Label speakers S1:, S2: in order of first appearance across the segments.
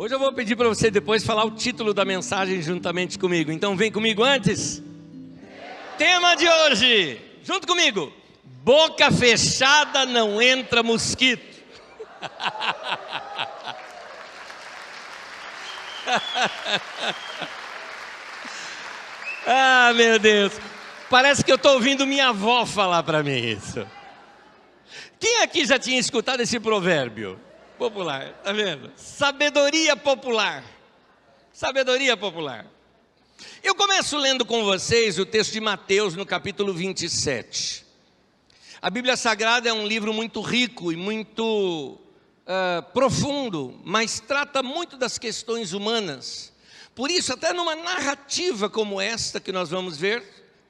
S1: Hoje eu vou pedir para você depois falar o título da mensagem juntamente comigo. Então vem comigo antes. Tema de hoje, junto comigo: boca fechada não entra mosquito. Ah, meu Deus, parece que eu estou ouvindo minha avó falar para mim isso. Quem aqui já tinha escutado esse provérbio popular? Tá vendo? Sabedoria popular. Sabedoria popular. Eu começo lendo com vocês o texto de Mateus no capítulo 27. A Bíblia Sagrada é um livro muito rico e muito profundo, mas trata muito das questões humanas. Por isso, até numa narrativa como esta que nós vamos ver,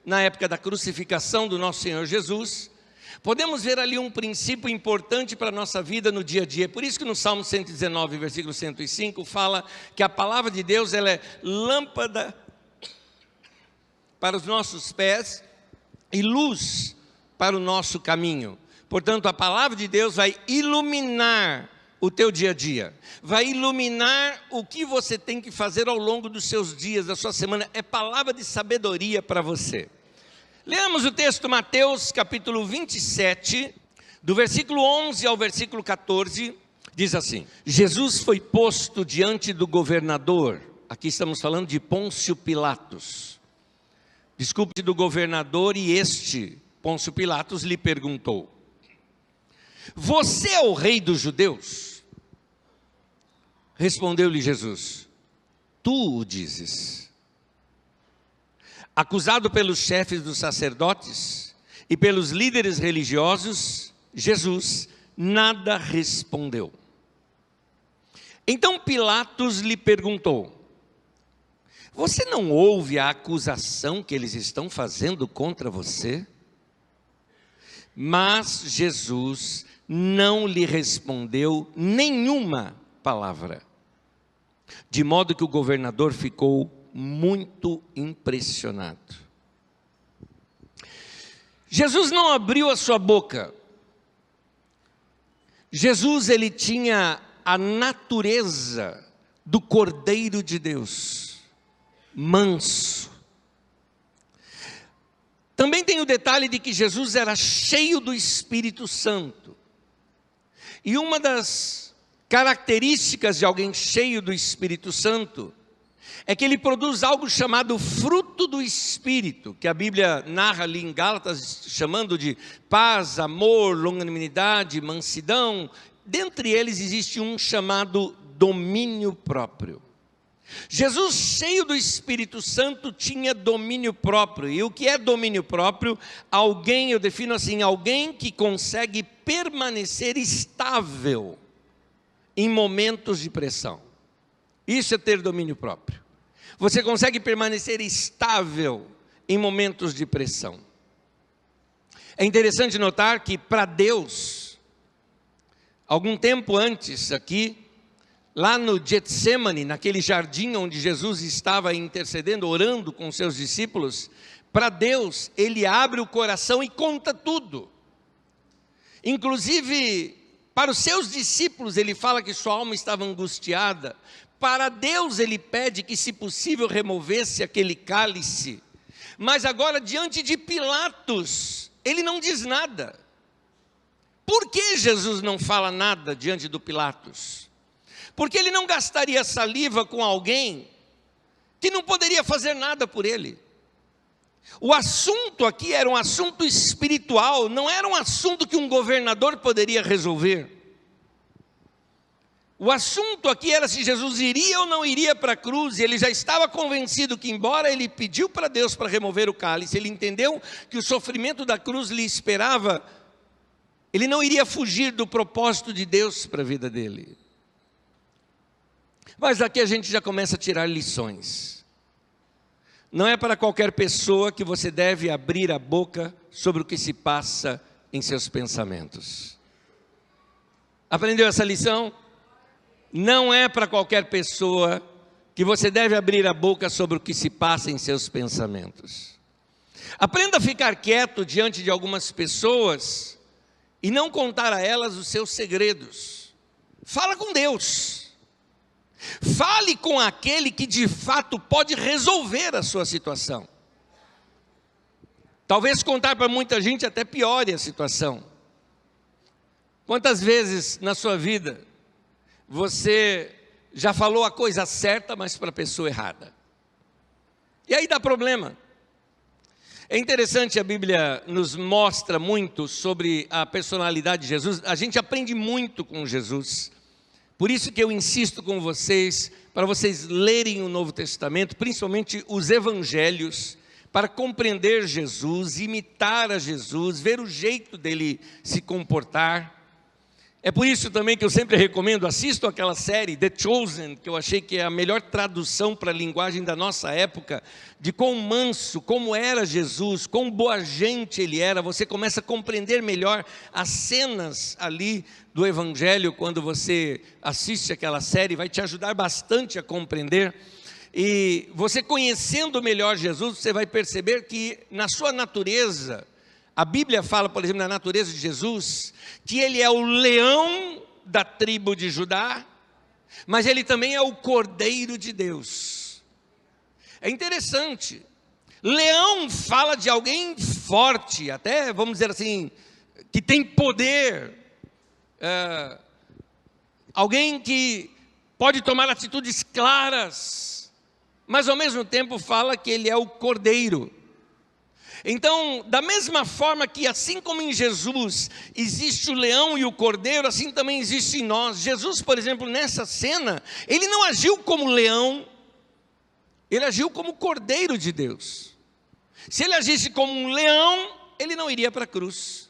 S1: na época da crucificação do nosso Senhor Jesus, podemos ver ali um princípio importante para a nossa vida no dia a dia. Por isso que no Salmo 119, versículo 105, fala que a palavra de Deus ela é lâmpada para os nossos pés e luz para o nosso caminho. Portanto, a palavra de Deus vai iluminar o teu dia a dia, vai iluminar o que você tem que fazer ao longo dos seus dias, da sua semana. É palavra de sabedoria para você. Leamos o texto Mateus capítulo 27, do versículo 11 ao versículo 14, diz assim: Jesus foi posto diante do governador, aqui estamos falando de Pôncio Pilatos, desculpe, do governador, e este, Pôncio Pilatos, lhe perguntou: você é o rei dos judeus? Respondeu-lhe Jesus: tu o dizes. Acusado pelos chefes dos sacerdotes e pelos líderes religiosos, Jesus nada respondeu. Então Pilatos lhe perguntou: você não ouve a acusação que eles estão fazendo contra você? Mas Jesus não lhe respondeu nenhuma palavra, de modo que o governador ficou muito impressionado. Jesus não abriu a sua boca. Jesus, ele tinha a natureza do Cordeiro de Deus, manso. Também tem o detalhe de que Jesus era cheio do Espírito Santo. E uma das características de alguém cheio do Espírito Santo é que ele produz algo chamado fruto do Espírito, que a Bíblia narra ali em Gálatas, chamando de paz, amor, longanimidade, mansidão. Dentre eles existe um chamado domínio próprio. Jesus, cheio do Espírito Santo, tinha domínio próprio. E o que é domínio próprio? Alguém, eu defino assim, alguém que consegue permanecer estável em momentos de pressão. Isso é ter domínio próprio. Você consegue permanecer estável em momentos de pressão. É interessante notar que para Deus, algum tempo antes aqui, lá no Getsemane, naquele jardim onde Jesus estava intercedendo, orando com seus discípulos, para Deus, ele abre o coração e conta tudo. Inclusive, para os seus discípulos, ele fala que sua alma estava angustiada. Para Deus, ele pede que, se possível, removesse aquele cálice. Mas agora, diante de Pilatos, ele não diz nada. Por que Jesus não fala nada diante do Pilatos? Porque ele não gastaria saliva com alguém que não poderia fazer nada por ele. O assunto aqui era um assunto espiritual, não era um assunto que um governador poderia resolver. O assunto aqui era se Jesus iria ou não iria para a cruz, e ele já estava convencido que, embora ele pediu para Deus para remover o cálice, ele entendeu que o sofrimento da cruz lhe esperava, ele não iria fugir do propósito de Deus para a vida dele. Mas aqui a gente já começa a tirar lições. Não é para qualquer pessoa que você deve abrir a boca sobre o que se passa em seus pensamentos. Aprendeu essa lição? Não é para qualquer pessoa que você deve abrir a boca sobre o que se passa em seus pensamentos. Aprenda a ficar quieto diante de algumas pessoas e não contar a elas os seus segredos. Fala com Deus. Fale com aquele que de fato pode resolver a sua situação. Talvez contar para muita gente até piore a situação. Quantas vezes na sua vida você já falou a coisa certa, mas para a pessoa errada? E aí dá problema. É interessante, a Bíblia nos mostra muito sobre a personalidade de Jesus. A gente aprende muito com Jesus. Por isso que eu insisto com vocês, para vocês lerem o Novo Testamento, principalmente os Evangelhos, para compreender Jesus, imitar a Jesus, ver o jeito dele se comportar. É por isso também que eu sempre recomendo, assistam aquela série, The Chosen, que eu achei que é a melhor tradução para a linguagem da nossa época, de quão manso, como era Jesus, quão boa gente ele era. Você começa a compreender melhor as cenas ali do Evangelho, quando você assiste aquela série, vai te ajudar bastante a compreender. E você conhecendo melhor Jesus, você vai perceber que na sua natureza, a Bíblia fala, por exemplo, na natureza de Jesus, que ele é o leão da tribo de Judá, mas ele também é o Cordeiro de Deus. É interessante. Leão fala de alguém forte, até vamos dizer assim, que tem poder, alguém que pode tomar atitudes claras, mas ao mesmo tempo fala que ele é o Cordeiro. Então, da mesma forma que assim como em Jesus existe o leão e o cordeiro, assim também existe em nós. Jesus, por exemplo, nessa cena, ele não agiu como leão, ele agiu como cordeiro de Deus. Se ele agisse como um leão, ele não iria para a cruz.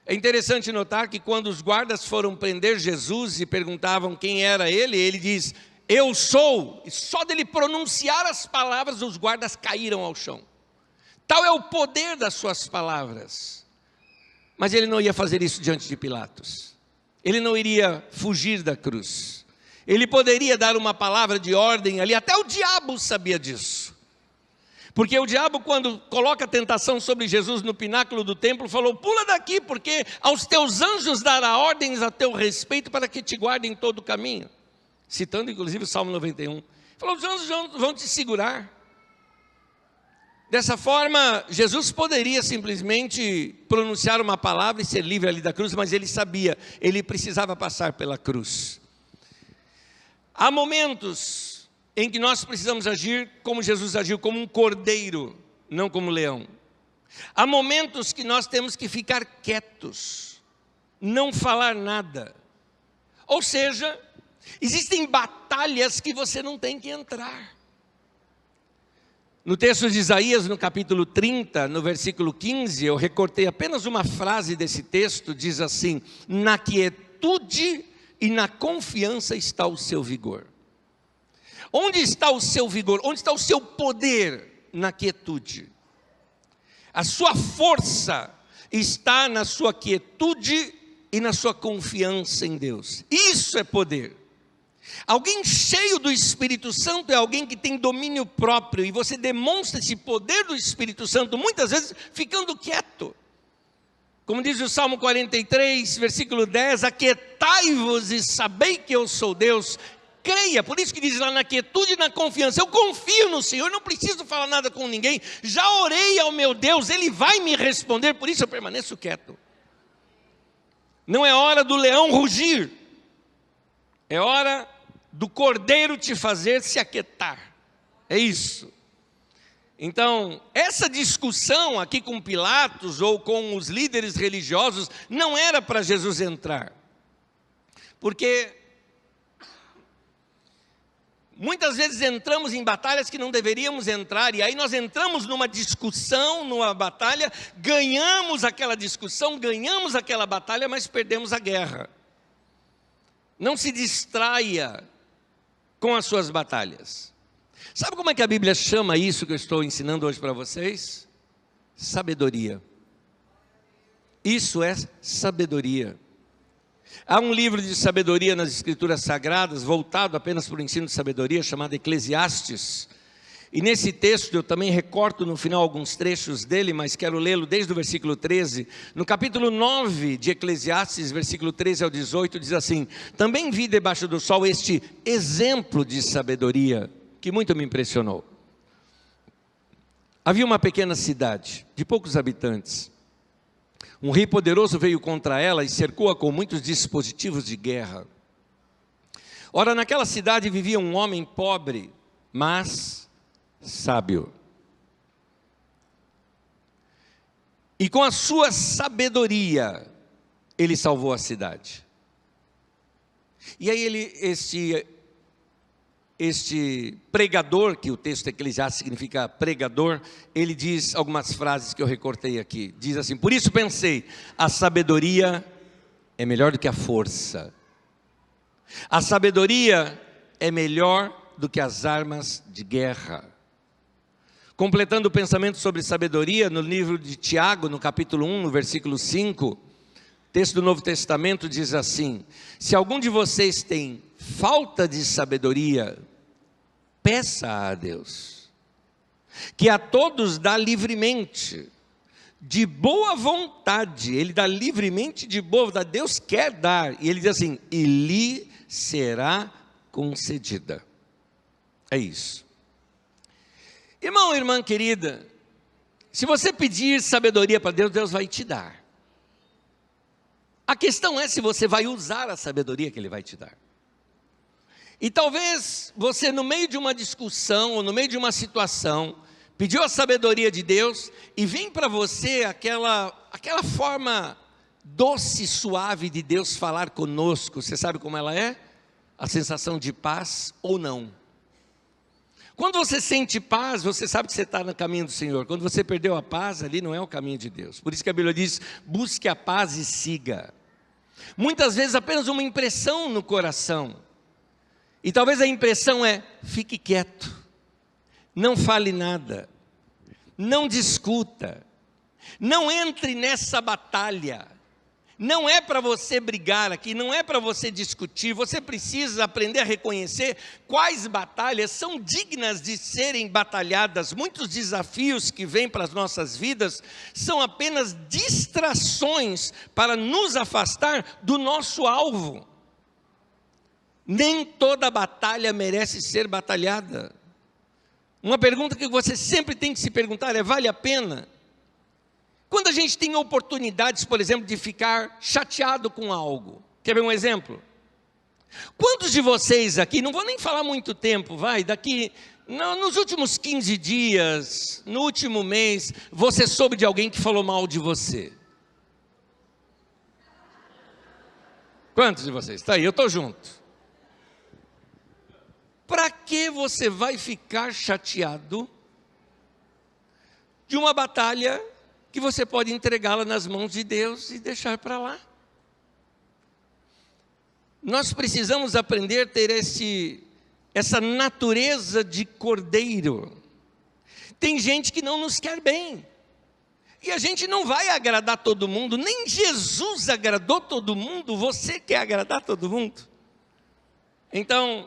S1: É interessante notar que quando os guardas foram prender Jesus e perguntavam quem era ele, ele diz, eu sou. E só dele pronunciar as palavras, os guardas caíram ao chão. Tal é o poder das suas palavras. Mas ele não ia fazer isso diante de Pilatos. Ele não iria fugir da cruz. Ele poderia dar uma palavra de ordem ali, até o diabo sabia disso. Porque o diabo, quando coloca a tentação sobre Jesus no pináculo do templo, falou, pula daqui, porque aos teus anjos dará ordens a teu respeito para que te guardem todo o caminho. Citando inclusive o Salmo 91. Falou, os anjos vão te segurar. Dessa forma, Jesus poderia simplesmente pronunciar uma palavra e ser livre ali da cruz, mas ele sabia, ele precisava passar pela cruz. Há momentos em que nós precisamos agir como Jesus agiu, como um cordeiro, não como um leão. Há momentos que nós temos que ficar quietos, não falar nada. Ou seja, existem batalhas que você não tem que entrar. No texto de Isaías, no capítulo 30, no versículo 15, eu recortei apenas uma frase desse texto, diz assim, na quietude e na confiança está o seu vigor. Onde está o seu vigor? Onde está o seu poder? Na quietude. A sua força está na sua quietude e na sua confiança em Deus. Isso é poder. Alguém cheio do Espírito Santo é alguém que tem domínio próprio, e você demonstra esse poder do Espírito Santo muitas vezes ficando quieto. Como diz o Salmo 43, versículo 10, aquietai-vos e sabei que eu sou Deus. Creia, por isso que diz lá na quietude e na confiança, eu confio no Senhor, não preciso falar nada com ninguém, já orei ao meu Deus, Ele vai me responder, por isso eu permaneço quieto. Não é hora do leão rugir, é hora do cordeiro te fazer se aquietar, é isso. Então, essa discussão aqui com Pilatos ou com os líderes religiosos não era para Jesus entrar, porque muitas vezes entramos em batalhas que não deveríamos entrar, e aí nós entramos numa discussão, numa batalha, ganhamos aquela discussão, ganhamos aquela batalha, mas perdemos a guerra. Não se distraia com as suas batalhas. Sabe como é que a Bíblia chama isso que eu estou ensinando hoje para vocês? Sabedoria. Isso é sabedoria. Há um livro de sabedoria nas Escrituras Sagradas, voltado apenas para o ensino de sabedoria, chamado Eclesiastes. E nesse texto eu também recorto no final alguns trechos dele, mas quero lê-lo desde o versículo 13. No capítulo 9 de Eclesiastes, versículo 13 ao 18, diz assim: também vi debaixo do sol este exemplo de sabedoria, que muito me impressionou. Havia uma pequena cidade, de poucos habitantes. Um rei poderoso veio contra ela e cercou-a com muitos dispositivos de guerra. Ora, naquela cidade vivia um homem pobre, mas sábio. E com a sua sabedoria, ele salvou a cidade. E aí este pregador, que o texto Eclesiastes significa pregador, ele diz algumas frases que eu recortei aqui. Diz assim: por isso pensei, a sabedoria é melhor do que a força. A sabedoria é melhor do que as armas de guerra. Completando o pensamento sobre sabedoria, no livro de Tiago, no capítulo 1, no versículo 5, texto do Novo Testamento diz assim: se algum de vocês tem falta de sabedoria, peça a Deus, que a todos dá livremente, de boa vontade. Ele dá livremente de boa vontade, Deus quer dar, e ele diz assim: e lhe será concedida. É isso. Irmão, irmã querida, se você pedir sabedoria para Deus, Deus vai te dar. A questão é se você vai usar a sabedoria que Ele vai te dar. E talvez você, no meio de uma discussão, ou no meio de uma situação, pediu a sabedoria de Deus, e vem para você aquela forma doce e suave de Deus falar conosco. Você sabe como ela é? A sensação de paz ou não. Quando você sente paz, você sabe que você está no caminho do Senhor. Quando você perdeu a paz, ali não é o caminho de Deus. Por isso que a Bíblia diz: busque a paz e siga. Muitas vezes apenas uma impressão no coração. E talvez a impressão é: fique quieto, não fale nada, não discuta, não entre nessa batalha. Não é para você brigar aqui, não é para você discutir. Você precisa aprender a reconhecer quais batalhas são dignas de serem batalhadas. Muitos desafios que vêm para as nossas vidas são apenas distrações para nos afastar do nosso alvo. Nem toda batalha merece ser batalhada. Uma pergunta que você sempre tem que se perguntar é: vale a pena? Quando a gente tem oportunidades, por exemplo, de ficar chateado com algo. Quer ver um exemplo? Quantos de vocês aqui, não vou nem falar muito tempo, nos últimos 15 dias, no último mês, você soube de alguém que falou mal de você? Quantos de vocês? Está aí, eu estou junto. Para que você vai ficar chateado de uma batalha que você pode entregá-la nas mãos de Deus e deixar para lá? Nós precisamos aprender a ter essa natureza de cordeiro. Tem gente que não nos quer bem, e a gente não vai agradar todo mundo. Nem Jesus agradou todo mundo. Você quer agradar todo mundo? Então,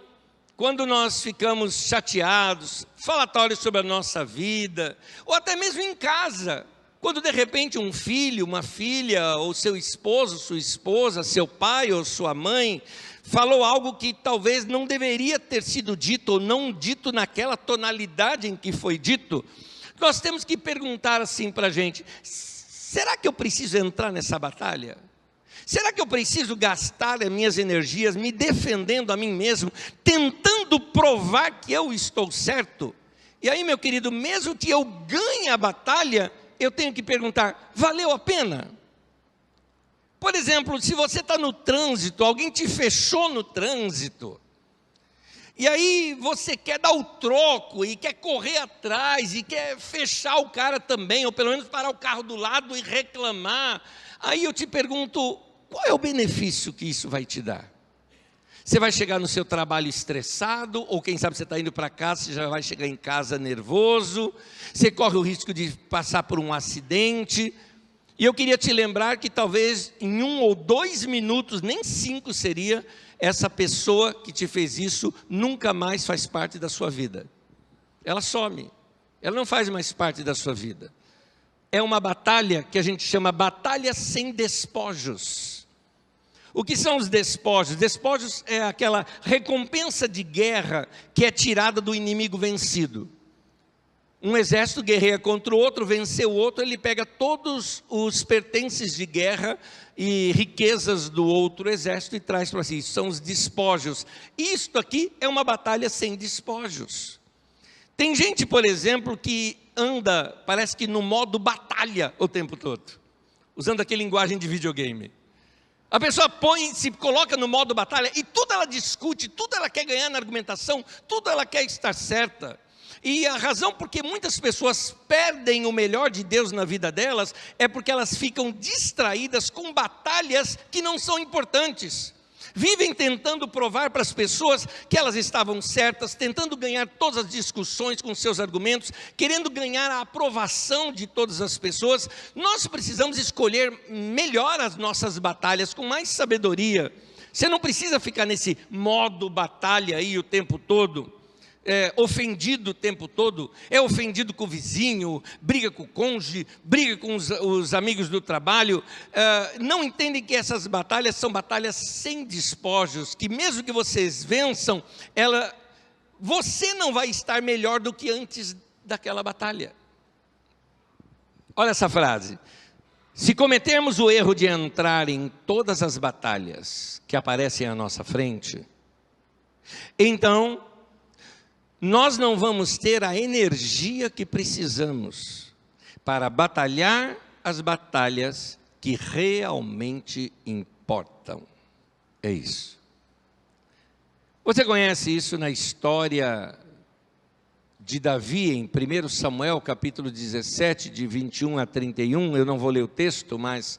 S1: quando nós ficamos chateados, falatórios sobre a nossa vida, ou até mesmo em casa, quando de repente um filho, uma filha, ou seu esposo, sua esposa, seu pai ou sua mãe, falou algo que talvez não deveria ter sido dito, ou não dito naquela tonalidade em que foi dito, nós temos que perguntar assim para a gente: será que eu preciso entrar nessa batalha? Será que eu preciso gastar as minhas energias me defendendo a mim mesmo, tentando provar que eu estou certo? E aí, meu querido, mesmo que eu ganhe a batalha, eu tenho que perguntar: valeu a pena? Por exemplo, se você está no trânsito, alguém te fechou no trânsito, e aí você quer dar o troco, e quer correr atrás, e quer fechar o cara também, ou pelo menos parar o carro do lado e reclamar. Aí eu te pergunto: qual é o benefício que isso vai te dar? Você vai chegar no seu trabalho estressado, ou quem sabe você está indo para casa, você já vai chegar em casa nervoso, você corre o risco de passar por um acidente. E eu queria te lembrar que talvez em 1 ou 2 minutos, nem 5 seria, essa pessoa que te fez isso nunca mais faz parte da sua vida. ela some, ela não faz mais parte da sua vida. É uma batalha que a gente chama batalha sem despojos. O que são os despojos? Despojos é aquela recompensa de guerra que é tirada do inimigo vencido. Um exército guerreia contra o outro, venceu o outro, ele pega todos os pertences de guerra e riquezas do outro exército e traz para si. Isso são os despojos. Isto aqui é uma batalha sem despojos. Tem gente, por exemplo, que anda, parece que no modo batalha o tempo todo, usando aquela linguagem de videogame. A pessoa se coloca no modo batalha e tudo ela discute, tudo ela quer ganhar na argumentação, tudo ela quer estar certa. E a razão porque muitas pessoas perdem o melhor de Deus na vida delas é porque elas ficam distraídas com batalhas que não são importantes. Vivem tentando provar para as pessoas que elas estavam certas, tentando ganhar todas as discussões com seus argumentos, querendo ganhar a aprovação de todas as pessoas. Nós precisamos escolher melhor as nossas batalhas, com mais sabedoria. Você não precisa ficar nesse modo batalha aí o tempo todo. Ofendido o tempo todo, é ofendido com o vizinho, briga com o cônjuge, briga com os amigos do trabalho, não entendem que essas batalhas são batalhas sem despojos, que mesmo que vocês vençam, você não vai estar melhor do que antes daquela batalha. Olha essa frase: se cometermos o erro de entrar em todas as batalhas que aparecem à nossa frente, então nós não vamos ter a energia que precisamos para batalhar as batalhas que realmente importam. É isso. Você conhece isso na história de Davi, em 1 Samuel, capítulo 17, de 21 a 31, eu não vou ler o texto, mas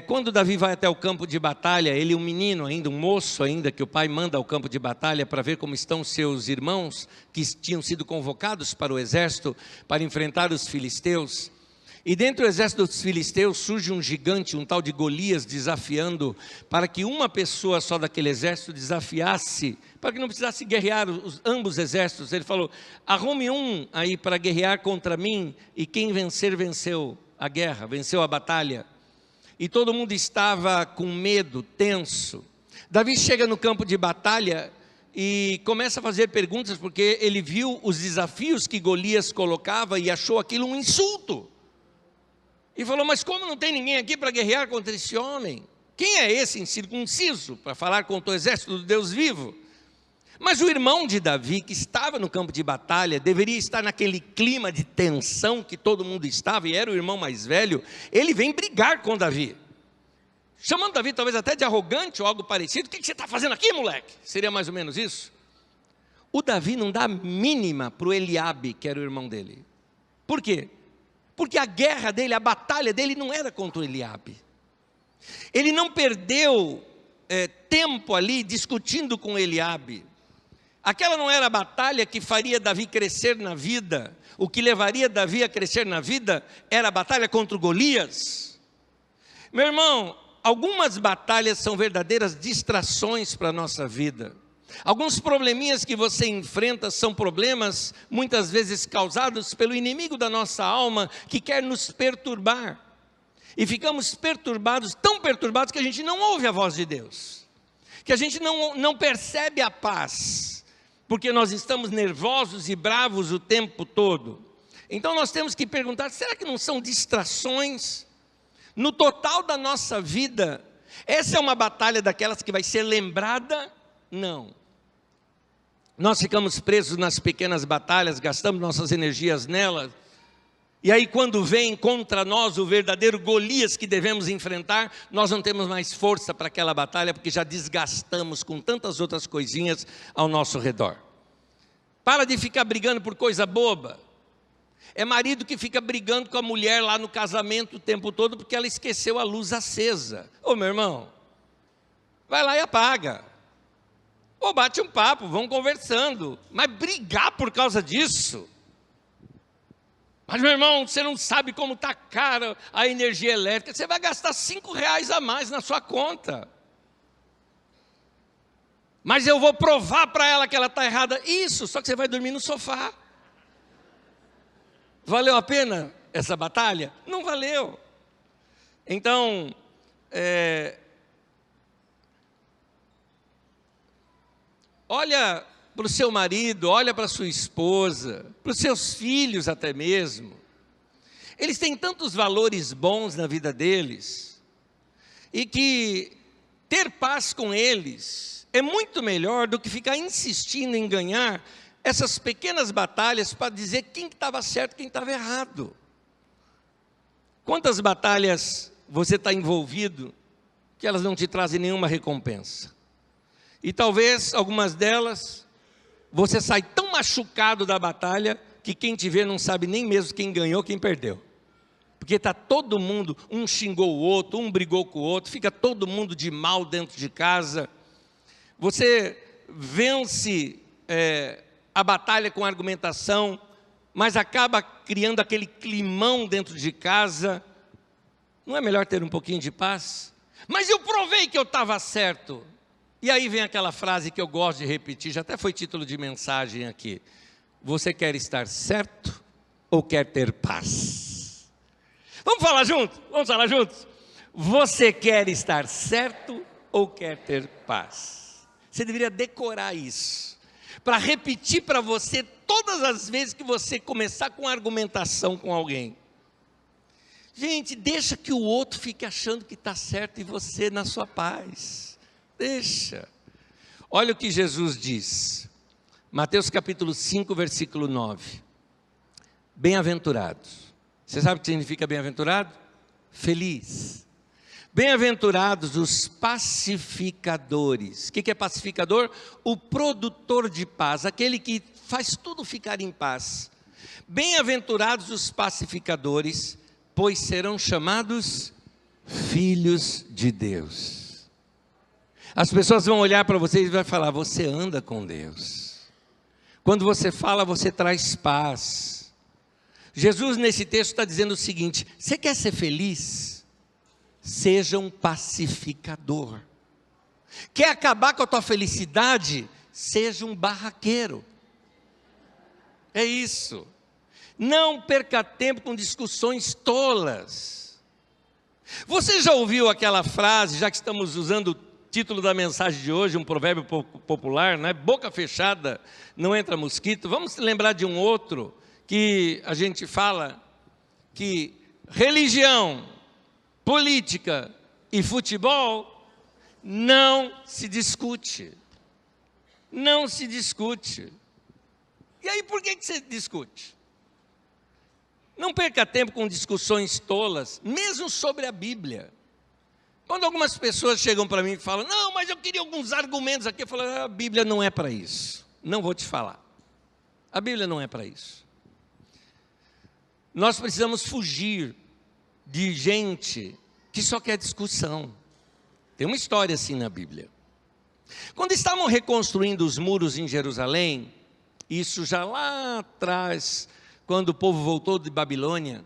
S1: quando Davi vai até o campo de batalha, ele um menino ainda, um moço ainda, que o pai manda ao campo de batalha para ver como estão seus irmãos, que tinham sido convocados para o exército, para enfrentar os filisteus. E dentro do exército dos filisteus surge um gigante, um tal de Golias, desafiando, para que uma pessoa só daquele exército desafiasse, para que não precisasse guerrear ambos exércitos. Ele falou: arrume um aí para guerrear contra mim, e quem vencer, venceu a guerra, venceu a batalha. E todo mundo estava com medo, tenso. Davi chega no campo de batalha e começa a fazer perguntas, porque ele viu os desafios que Golias colocava e achou aquilo um insulto. E falou: mas como não tem ninguém aqui para guerrear contra esse homem? Quem é esse incircunciso para falar contra o exército do Deus vivo? Mas o irmão de Davi, que estava no campo de batalha, deveria estar naquele clima de tensão que todo mundo estava, e era o irmão mais velho. Ele vem brigar com Davi, chamando Davi talvez até de arrogante ou algo parecido. O que você está fazendo aqui, moleque? Seria mais ou menos isso. O Davi não dá a mínima para o Eliabe, que era o irmão dele. Por quê? Porque a guerra dele, a batalha dele não era contra o Eliabe. Ele não perdeu tempo ali discutindo com Eliabe. Aquela não era a batalha que faria Davi crescer na vida. O que levaria Davi a crescer na vida era a batalha contra o Golias. Meu irmão, algumas batalhas são verdadeiras distrações para a nossa vida. Alguns probleminhas que você enfrenta são problemas muitas vezes causados pelo inimigo da nossa alma, que quer nos perturbar. E ficamos perturbados, tão perturbados, que a gente não ouve a voz de Deus, que a gente não percebe a paz, porque nós estamos nervosos e bravos o tempo todo. Então nós temos que perguntar: será que não são distrações? No total da nossa vida, essa é uma batalha daquelas que vai ser lembrada? Não. Nós ficamos presos nas pequenas batalhas, gastamos nossas energias nelas, e aí quando vem contra nós o verdadeiro Golias que devemos enfrentar, nós não temos mais força para aquela batalha, porque já desgastamos com tantas outras coisinhas ao nosso redor. Para de ficar brigando por coisa boba. É marido que fica brigando com a mulher lá no casamento o tempo todo, porque ela esqueceu a luz acesa. Ô meu irmão, vai lá e apaga. Ou bate um papo, vão conversando. Mas brigar por causa disso? Mas meu irmão, você não sabe como está cara a energia elétrica. Você vai gastar R$5 a mais na sua conta. Mas eu vou provar para ela que ela está errada. Isso, só que você vai dormir no sofá. Valeu a pena essa batalha? Não valeu. Então, olha para o seu marido, olha para a sua esposa, para os seus filhos até mesmo. Eles têm tantos valores bons na vida deles, e que ter paz com eles é muito melhor do que ficar insistindo em ganhar essas pequenas batalhas para dizer quem estava certo e quem estava errado. Quantas batalhas você está envolvido que elas não te trazem nenhuma recompensa? E talvez algumas delas você sai tão machucado da batalha que quem te vê não sabe nem mesmo quem ganhou, quem perdeu. Porque está todo mundo, um xingou o outro, um brigou com o outro, fica todo mundo de mal dentro de casa. Você vence a batalha com argumentação, mas acaba criando aquele climão dentro de casa. Não é melhor ter um pouquinho de paz? Mas eu provei que eu estava certo. E aí vem aquela frase que eu gosto de repetir, já até foi título de mensagem aqui. Você quer estar certo ou quer ter paz? Vamos falar juntos? Vamos falar juntos? Você quer estar certo ou quer ter paz? Você deveria decorar isso, para repetir para você todas as vezes que você começar com argumentação com alguém. Gente, deixa que o outro fique achando que está certo e você na sua paz. Deixa. Olha o que Jesus diz. Mateus capítulo 5, versículo 9. Bem-aventurados. Você sabe o que significa bem-aventurado? Feliz. Bem-aventurados os pacificadores. O que é pacificador? O produtor de paz, aquele que faz tudo ficar em paz. Bem-aventurados os pacificadores, pois serão chamados filhos de Deus. As pessoas vão olhar para você e vão falar, você anda com Deus. Quando você fala, você traz paz. Jesus nesse texto está dizendo o seguinte, você quer ser feliz? Seja um pacificador. Quer acabar com a tua felicidade? Seja um barraqueiro. É isso. Não perca tempo com discussões tolas. Você já ouviu aquela frase, já que estamos usando o título da mensagem de hoje, um provérbio popular, né? Boca fechada, não entra mosquito. Vamos lembrar de um outro, que a gente fala que religião, política e futebol não se discute. Não se discute. E aí por que você discute? Não perca tempo com discussões tolas, mesmo sobre a Bíblia. Quando algumas pessoas chegam para mim e falam, não, mas eu queria alguns argumentos aqui, eu falo, a Bíblia não é para isso. Não vou te falar. A Bíblia não é para isso. Nós precisamos fugir de gente que só quer discussão. Tem uma história assim na Bíblia. Quando estavam reconstruindo os muros em Jerusalém, isso já lá atrás, quando o povo voltou de Babilônia,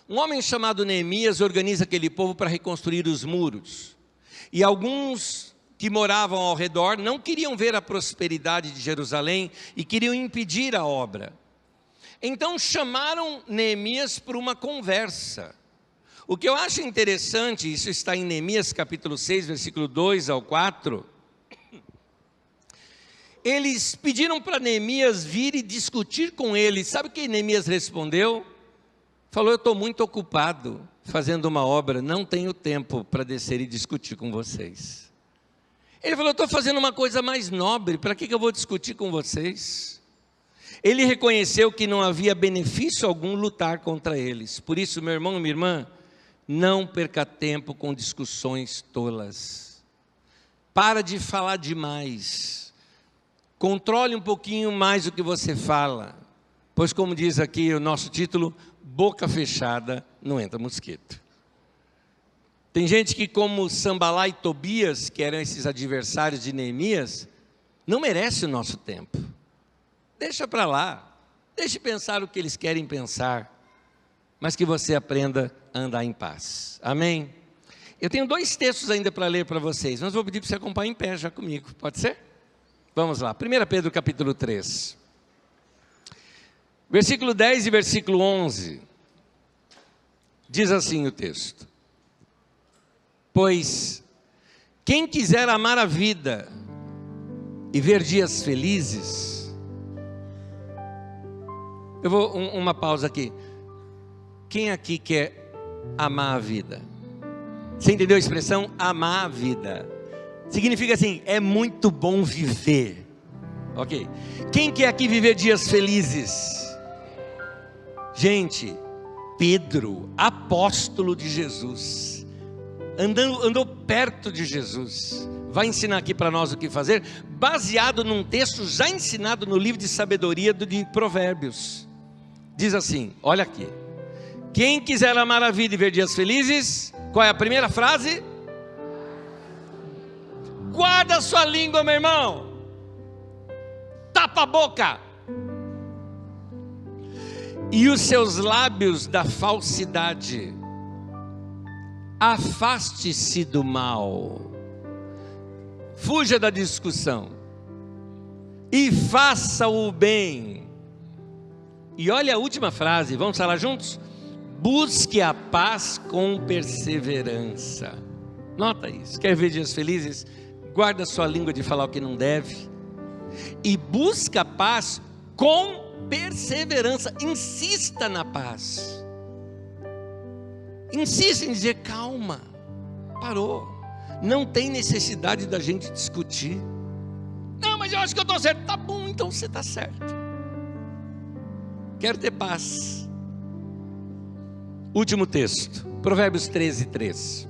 S1: um homem chamado Neemias organiza aquele povo para reconstruir os muros. E alguns que moravam ao redor não queriam ver a prosperidade de Jerusalém e queriam impedir a obra. Então chamaram Neemias para uma conversa. O que eu acho interessante, isso está em Neemias capítulo 6, versículo 2 ao 4. Eles pediram para Neemias vir e discutir com eles. Sabe o que Neemias respondeu? Falou, eu estou muito ocupado fazendo uma obra, não tenho tempo para descer e discutir com vocês. Ele falou, eu estou fazendo uma coisa mais nobre, para que eu vou discutir com vocês? Ele reconheceu que não havia benefício algum lutar contra eles. Por isso, meu irmão e minha irmã, não perca tempo com discussões tolas. Para de falar demais. Controle um pouquinho mais o que você fala. Pois como diz aqui o nosso título, boca fechada não entra mosquito. Tem gente que, como Sambalá e Tobias, que eram esses adversários de Neemias, não merece o nosso tempo. Deixa para lá, deixe pensar o que eles querem pensar, mas que você aprenda a andar em paz. Amém? Eu tenho 2 textos ainda para ler para vocês, mas vou pedir para você acompanhar em pé já comigo, pode ser? Vamos lá, 1 Pedro capítulo 3. Versículo 10 e versículo 11. Diz assim o texto: pois quem quiser amar a vida e ver dias felizes. Eu vou, uma pausa aqui. Quem aqui quer amar a vida? Você entendeu a expressão amar a vida? Significa assim, é muito bom viver. Ok. Quem quer aqui viver dias felizes? Gente, Pedro, apóstolo de Jesus, andou perto de Jesus, vai ensinar aqui para nós o que fazer, baseado num texto já ensinado no livro de sabedoria de Provérbios. Diz assim, olha aqui: quem quiser amar a vida e ver dias felizes, qual é a primeira frase? Guarda a sua língua, meu irmão, tapa a boca, e os seus lábios da falsidade. Afaste-se do mal, fuja da discussão e faça o bem. E olha a última frase, vamos falar juntos? Busque a paz com perseverança. Nota isso, quer ver dias felizes? Guarda sua língua de falar o que não deve e busca a paz com perseverança. Insista na paz. Insista em dizer, calma, parou, não tem necessidade da gente discutir. Não, mas eu acho que eu estou certo. Tá bom, então você está certo. Quero ter paz. Último texto, Provérbios 13, 3.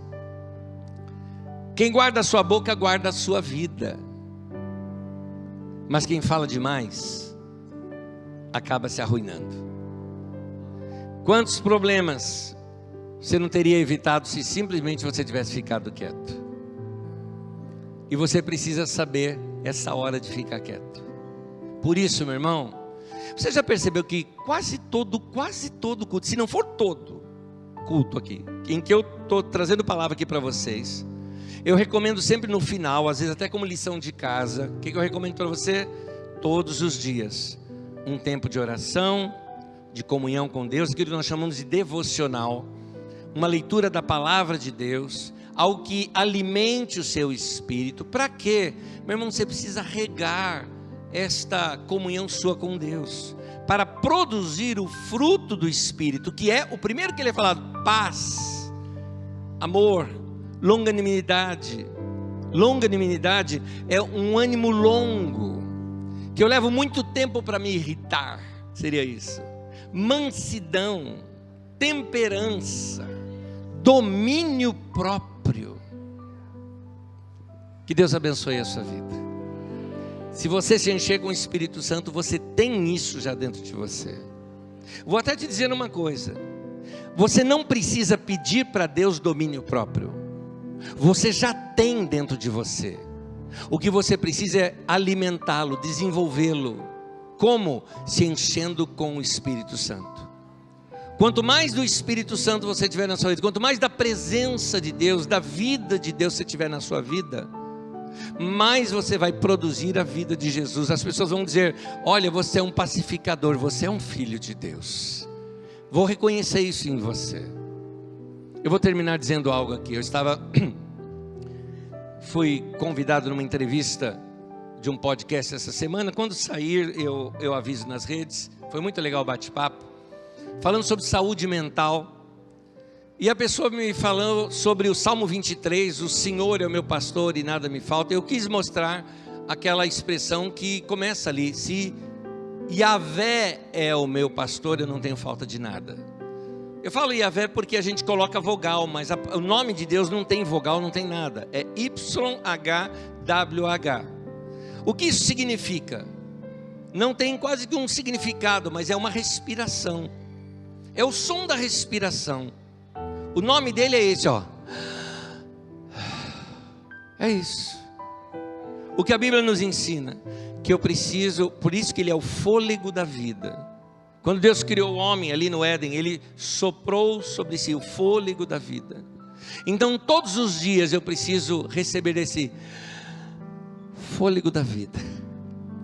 S1: Quem guarda a sua boca, guarda a sua vida, mas quem fala demais, acaba se arruinando. Quantos problemas você não teria evitado se simplesmente você tivesse ficado quieto? E você precisa saber essa hora de ficar quieto. Por isso, meu irmão, você já percebeu que quase todo culto, se não for todo culto aqui, em que eu estou trazendo palavra aqui para vocês, eu recomendo sempre no final, às vezes até como lição de casa, o que eu recomendo para você? Todos os dias, um tempo de oração, de comunhão com Deus, que nós chamamos de devocional, uma leitura da palavra de Deus, algo que alimente o seu espírito. Para quê? Meu irmão, você precisa regar esta comunhão sua com Deus, para produzir o fruto do Espírito, que é o primeiro que ele é falado: paz, amor, longanimidade. Longanimidade é um ânimo longo, que eu levo muito tempo para me irritar, seria isso. Mansidão, temperança, domínio próprio. Que Deus abençoe a sua vida. Se você se encher com o Espírito Santo, você tem isso já dentro de você. Vou até te dizer uma coisa: você não precisa pedir para Deus domínio próprio, você já tem dentro de você. O que você precisa é alimentá-lo, desenvolvê-lo. Como? Se enchendo com o Espírito Santo. Quanto mais do Espírito Santo você tiver na sua vida, quanto mais da presença de Deus, da vida de Deus você tiver na sua vida, mais você vai produzir a vida de Jesus. As pessoas vão dizer: olha, você é um pacificador, você é um filho de Deus. Vou reconhecer isso em você. Eu vou terminar dizendo algo aqui. Eu fui convidado numa entrevista de um podcast essa semana. Quando sair, eu aviso nas redes. Foi muito legal o bate-papo, falando sobre saúde mental. E a pessoa me falou sobre o Salmo 23, o Senhor é o meu pastor e nada me falta. Eu quis mostrar aquela expressão que começa ali: se Yahvé é o meu pastor, eu não tenho falta de nada. Eu falo Yahvé porque a gente coloca vogal, mas o nome de Deus não tem vogal, não tem nada. É YHWH. O que isso significa? Não tem quase que um significado, mas é uma respiração. É o som da respiração. O nome dele é esse, ó. É isso. O que a Bíblia nos ensina, que eu preciso, por isso que ele é o fôlego da vida. Quando Deus criou o homem ali no Éden, ele soprou sobre si o fôlego da vida. Então todos os dias eu preciso receber esse fôlego da vida,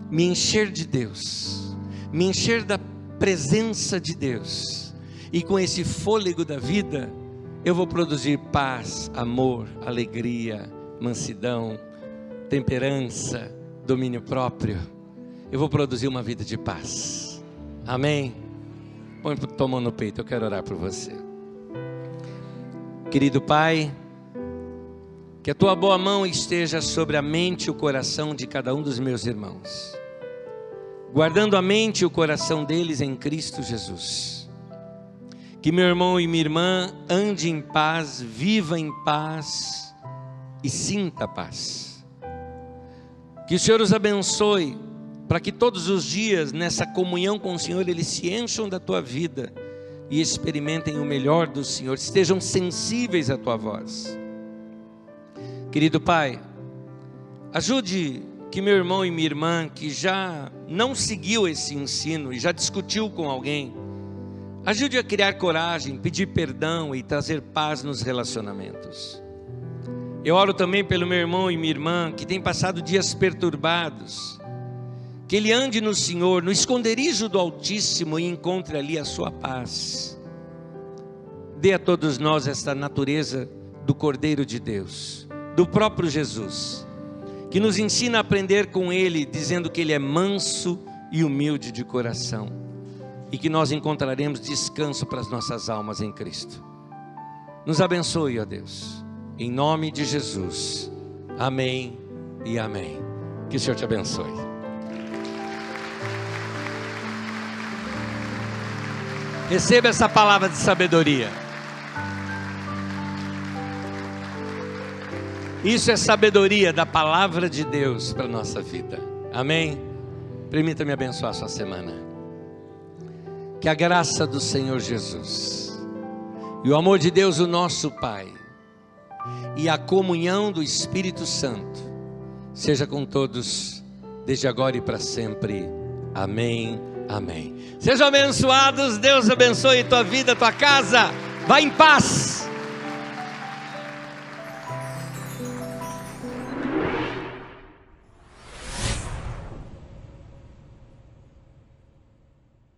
S1: me encher de Deus, me encher da presença de Deus, e com esse fôlego da vida, eu vou produzir paz, amor, alegria, mansidão, temperança, domínio próprio. Eu vou produzir uma vida de paz. Amém? Põe tua mão no peito, eu quero orar por você. Querido Pai, que a tua boa mão esteja sobre a mente e o coração de cada um dos meus irmãos, guardando a mente e o coração deles em Cristo Jesus. Que meu irmão e minha irmã ande em paz, viva em paz e sinta paz. Que o Senhor os abençoe, para que todos os dias nessa comunhão com o Senhor eles se encham da tua vida e experimentem o melhor do Senhor, estejam sensíveis à tua voz. Querido Pai, ajude que meu irmão e minha irmã que já não seguiu esse ensino e já discutiu com alguém, ajude a criar coragem, pedir perdão e trazer paz nos relacionamentos. Eu oro também pelo meu irmão e minha irmã que tem passado dias perturbados, que ele ande no Senhor, no esconderijo do Altíssimo, e encontre ali a sua paz. Dê a todos nós esta natureza do Cordeiro de Deus, do próprio Jesus, que nos ensina a aprender com Ele, dizendo que Ele é manso e humilde de coração, e que nós encontraremos descanso para as nossas almas em Cristo. Nos abençoe, ó Deus, em nome de Jesus. Amém e amém. Que o Senhor te abençoe. Receba essa palavra de sabedoria. Isso é sabedoria da palavra de Deus para a nossa vida. Amém? Permita-me abençoar a sua semana. Que a graça do Senhor Jesus e o amor de Deus, o nosso Pai, e a comunhão do Espírito Santo seja com todos, desde agora e para sempre. Amém, amém. Sejam abençoados, Deus abençoe tua vida, tua casa. Vá em paz.